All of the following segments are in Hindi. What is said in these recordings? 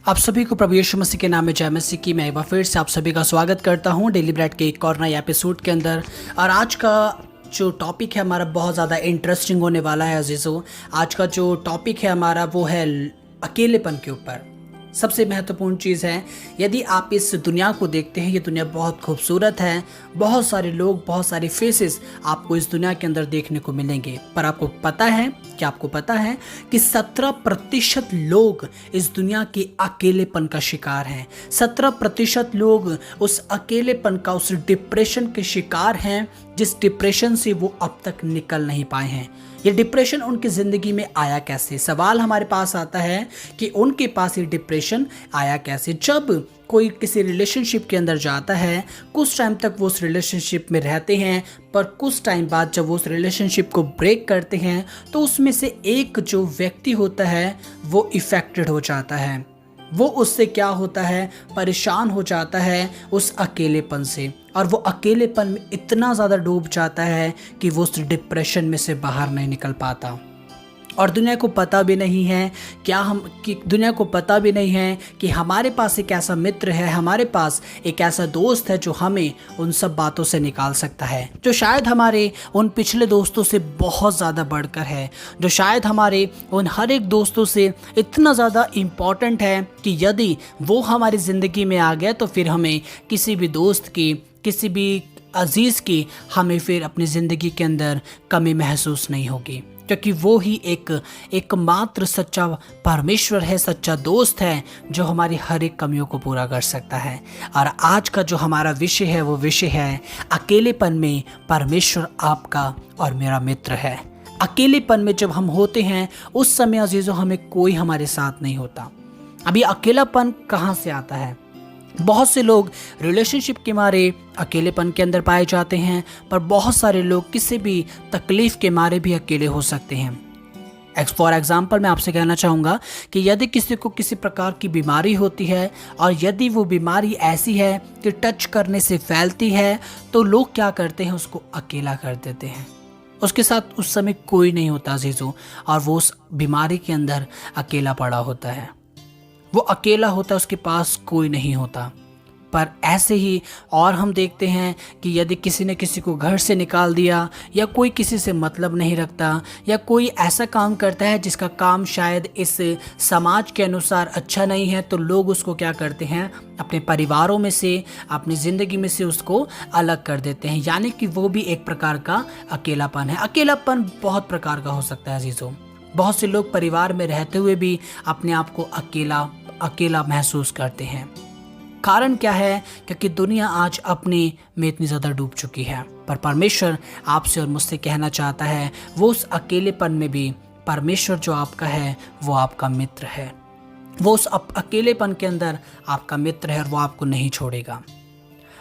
आप सभी को प्रभु यीशु मसीह के नाम में जय मसीह की। मैं एक बार फिर से आप सभी का स्वागत करता हूं डेली ब्रेड के एक और नए एपिसोड के अंदर। और आज का जो टॉपिक है हमारा बहुत ज़्यादा इंटरेस्टिंग होने वाला है अजीज़ों। आज का जो टॉपिक है हमारा वो है अकेलेपन के ऊपर। सबसे महत्वपूर्ण चीज़ है, यदि आप इस दुनिया को देखते हैं, ये दुनिया बहुत खूबसूरत है, बहुत सारे लोग, बहुत सारे फेसेस आपको इस दुनिया के अंदर देखने को मिलेंगे। पर आपको पता है कि 17% लोग इस दुनिया के अकेलेपन का शिकार हैं। 17% लोग उस अकेलेपन का, उस डिप्रेशन के शिकार हैं, जिस डिप्रेशन से वो अब तक निकल नहीं पाए हैं। ये डिप्रेशन उनकी ज़िंदगी में आया कैसे? सवाल हमारे पास आता है कि उनके पास ये डिप्रेशन आया कैसे। जब कोई किसी रिलेशनशिप के अंदर जाता है, कुछ टाइम तक वो उस रिलेशनशिप में रहते हैं, पर कुछ टाइम बाद जब वो उस रिलेशनशिप को ब्रेक करते हैं तो उसमें से एक जो व्यक्ति होता है वो इफ़ेक्टेड हो जाता है। वो उससे क्या होता है, परेशान हो जाता है उस अकेलेपन से, और वो अकेलेपन में इतना ज़्यादा डूब जाता है कि वो उस डिप्रेशन में से बाहर नहीं निकल पाता। और दुनिया को पता भी नहीं है दुनिया को पता भी नहीं है कि हमारे पास एक ऐसा मित्र है, हमारे पास एक ऐसा दोस्त है जो हमें उन सब बातों से निकाल सकता है, जो शायद हमारे उन पिछले दोस्तों से बहुत ज़्यादा बढ़कर है, जो शायद हमारे उन हर एक दोस्तों से इतना ज़्यादा इम्पॉर्टेंट है कि यदि वो हमारी ज़िंदगी में आ गया तो फिर हमें किसी भी दोस्त की, किसी भी अजीज़ की, हमें फिर अपनी ज़िंदगी के अंदर कमी महसूस नहीं होगी, क्योंकि वो ही एकमात्र सच्चा परमेश्वर है, सच्चा दोस्त है, जो हमारी हर एक कमियों को पूरा कर सकता है। और आज का जो हमारा विषय है वो विषय है अकेलेपन में परमेश्वर आपका और मेरा मित्र है। अकेलेपन में जब हम होते हैं उस समय अजीज़ों हमें कोई हमारे साथ नहीं होता। अभी अकेलापन कहाँ से आता है? बहुत से लोग रिलेशनशिप के मारे अकेलेपन के अंदर पाए जाते हैं, पर बहुत सारे लोग किसी भी तकलीफ़ के मारे भी अकेले हो सकते हैं। फॉर एग्ज़ाम्पल मैं आपसे कहना चाहूँगा कि यदि किसी को किसी प्रकार की बीमारी होती है और यदि वो बीमारी ऐसी है कि टच करने से फैलती है, तो लोग क्या करते हैं, उसको अकेला कर देते हैं। उसके साथ उस समय कोई नहीं होता अजीज़ों, और वो उस बीमारी के अंदर अकेला पड़ा होता है। वो अकेला होता है, उसके पास कोई नहीं होता। पर ऐसे ही और हम देखते हैं कि यदि किसी ने किसी को घर से निकाल दिया, या कोई किसी से मतलब नहीं रखता, या कोई ऐसा काम करता है जिसका काम शायद इस समाज के अनुसार अच्छा नहीं है, तो लोग उसको क्या करते हैं, अपने परिवारों में से, अपनी ज़िंदगी में से उसको अलग कर देते हैं। यानी कि वो भी एक प्रकार का अकेलापन है। अकेलापन बहुत प्रकार का हो सकता है अजीज़ों। बहुत से लोग परिवार में रहते हुए भी अपने आप को अकेला महसूस करते हैं। कारण क्या है? क्योंकि दुनिया आज अपने में इतनी ज़्यादा डूब चुकी है। पर परमेश्वर आपसे और मुझसे कहना चाहता है, वो उस अकेलेपन में भी परमेश्वर जो आपका है वो आपका मित्र है। वो उस अकेलेपन के अंदर आपका मित्र है और वो आपको नहीं छोड़ेगा।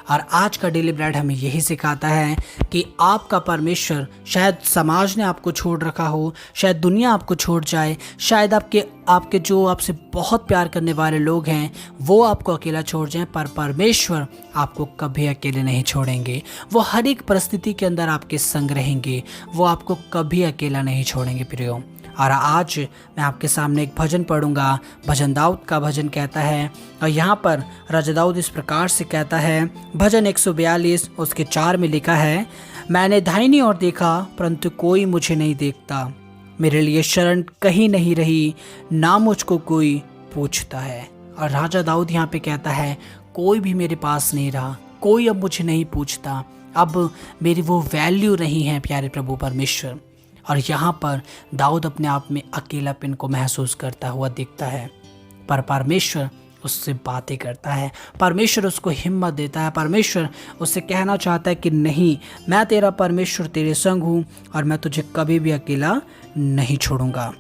और आज का डेली ब्रेड हमें यही सिखाता है कि आपका परमेश्वर, शायद समाज ने आपको छोड़ रखा हो, शायद दुनिया आपको छोड़ जाए, शायद आपके जो आपसे बहुत प्यार करने वाले लोग हैं वो आपको अकेला छोड़ जाएं, पर परमेश्वर आपको कभी अकेले नहीं छोड़ेंगे। वो हर एक परिस्थिति के अंदर आपके संग रहेंगे, वो आपको कभी अकेला नहीं छोड़ेंगे प्रियो। और आज मैं आपके सामने एक भजन पढ़ूंगा। भजन दाऊद का भजन कहता है, और यहाँ पर राजा दाऊद इस प्रकार से कहता है। भजन 142 उसके 4 में लिखा है, मैंने दाहिनी ओर देखा परंतु कोई मुझे नहीं देखता, मेरे लिए शरण कहीं नहीं रही, ना मुझको कोई पूछता है। और राजा दाऊद यहाँ पे कहता है, कोई भी मेरे पास नहीं रहा, कोई अब मुझे नहीं पूछता, अब मेरी वो वैल्यू नहीं है प्यारे प्रभु परमेश्वर। और यहाँ पर दाऊद अपने आप में अकेलापन को महसूस करता हुआ दिखता है, पर परमेश्वर उससे बातें करता है, परमेश्वर उसको हिम्मत देता है, परमेश्वर उससे कहना चाहता है कि नहीं, मैं तेरा परमेश्वर, तेरे संग हूँ और मैं तुझे कभी भी अकेला नहीं छोड़ूंगा।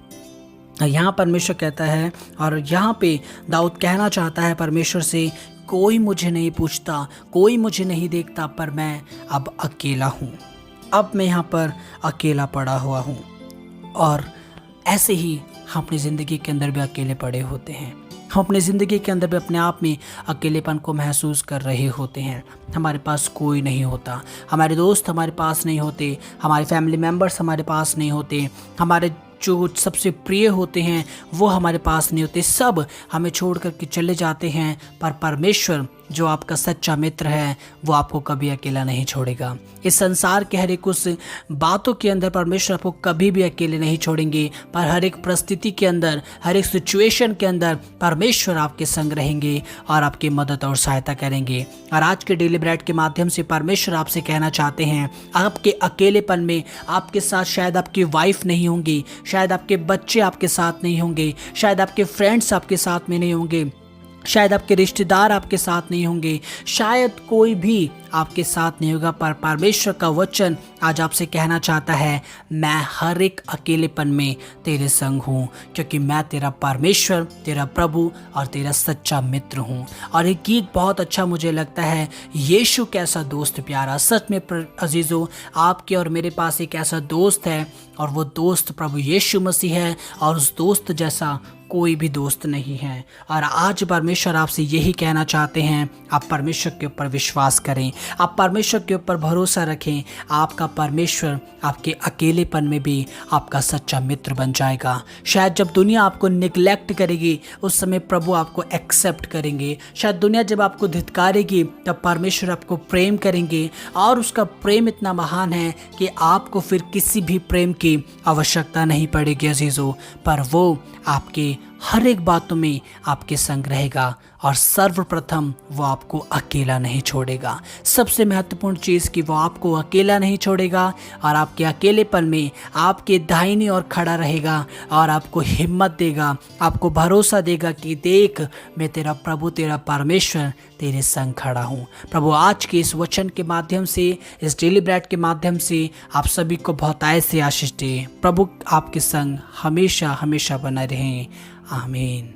यहाँ परमेश्वर कहता है, और यहाँ पे दाऊद कहना चाहता है परमेश्वर से, कोई मुझे नहीं पूछता, कोई मुझे नहीं देखता, पर मैं अब अकेला हूँ, अब मैं यहाँ पर अकेला पड़ा हुआ हूँ। और ऐसे ही हम अपनी ज़िंदगी के अंदर भी अकेले पड़े होते हैं। हम अपनी ज़िंदगी के अंदर भी अपने आप में अकेलेपन को महसूस कर रहे होते हैं। हमारे पास कोई नहीं होता, हमारे दोस्त हमारे पास नहीं होते, हमारे फैमिली मेम्बर्स हमारे पास नहीं होते, हमारे जो सबसे प्रिय होते हैं वो हमारे पास नहीं होते, सब हमें छोड़ कर के चले जाते हैं। पर परमेश्वर जो आपका सच्चा मित्र है वो आपको कभी अकेला नहीं छोड़ेगा। इस संसार के हर एक उस बातों के अंदर परमेश्वर आपको कभी भी अकेले नहीं छोड़ेंगे, पर हर एक परिस्थिति के अंदर, हर एक सिचुएशन के अंदर परमेश्वर आपके संग रहेंगे और आपकी मदद और सहायता करेंगे। और आज के डेली ब्रेड के माध्यम से परमेश्वर आपसे कहना चाहते हैं, आपके अकेलेपन में आपके साथ शायद आपकी वाइफ नहीं होंगी, शायद आपके बच्चे आपके साथ नहीं होंगे, शायद आपके फ्रेंड्स आपके साथ में नहीं होंगे, शायद आपके रिश्तेदार आपके साथ नहीं होंगे, शायद कोई भी आपके साथ नहीं होगा, पर परमेश्वर का वचन आज आपसे कहना चाहता है, मैं हर एक अकेलेपन में तेरे संग हूँ, क्योंकि मैं तेरा परमेश्वर, तेरा प्रभु और तेरा सच्चा मित्र हूँ। और एक गीत बहुत अच्छा मुझे लगता है, यीशु कैसा दोस्त प्यारा। सच में अजीज़ों, आपके और मेरे पास एक ऐसा दोस्त है और वो दोस्त प्रभु यीशु मसीह है, और उस दोस्त जैसा कोई भी दोस्त नहीं है। और आज परमेश्वर आपसे यही कहना चाहते हैं, आप परमेश्वर के ऊपर विश्वास करें, आप परमेश्वर के ऊपर भरोसा रखें। आपका परमेश्वर आपके अकेलेपन में भी आपका सच्चा मित्र बन जाएगा। शायद जब दुनिया आपको निगलेक्ट करेगी उस समय प्रभु आपको एक्सेप्ट करेंगे। शायद दुनिया जब आपको धिक्कारेगी तब परमेश्वर आपको प्रेम करेंगे, और उसका प्रेम इतना महान है कि आपको फिर किसी भी प्रेम की आवश्यकता नहीं पड़ेगी अजीज़ों। पर वो आपके हर एक बातों में आपके संग रहेगा, और सर्वप्रथम वो आपको अकेला नहीं छोड़ेगा। सबसे महत्वपूर्ण चीज़ कि वो आपको अकेला नहीं छोड़ेगा, और आपके अकेलेपन में आपके दाहिनी ओर खड़ा रहेगा और आपको हिम्मत देगा, आपको भरोसा देगा कि देख, मैं तेरा प्रभु, तेरा परमेश्वर तेरे संग खड़ा हूँ। प्रभु आज के इस वचन के माध्यम से, इस डेली ब्रेड के माध्यम से आप सभी को बहुत ऐसे आशीष दे। प्रभु आपके संग हमेशा हमेशा बना रहें। आमीन।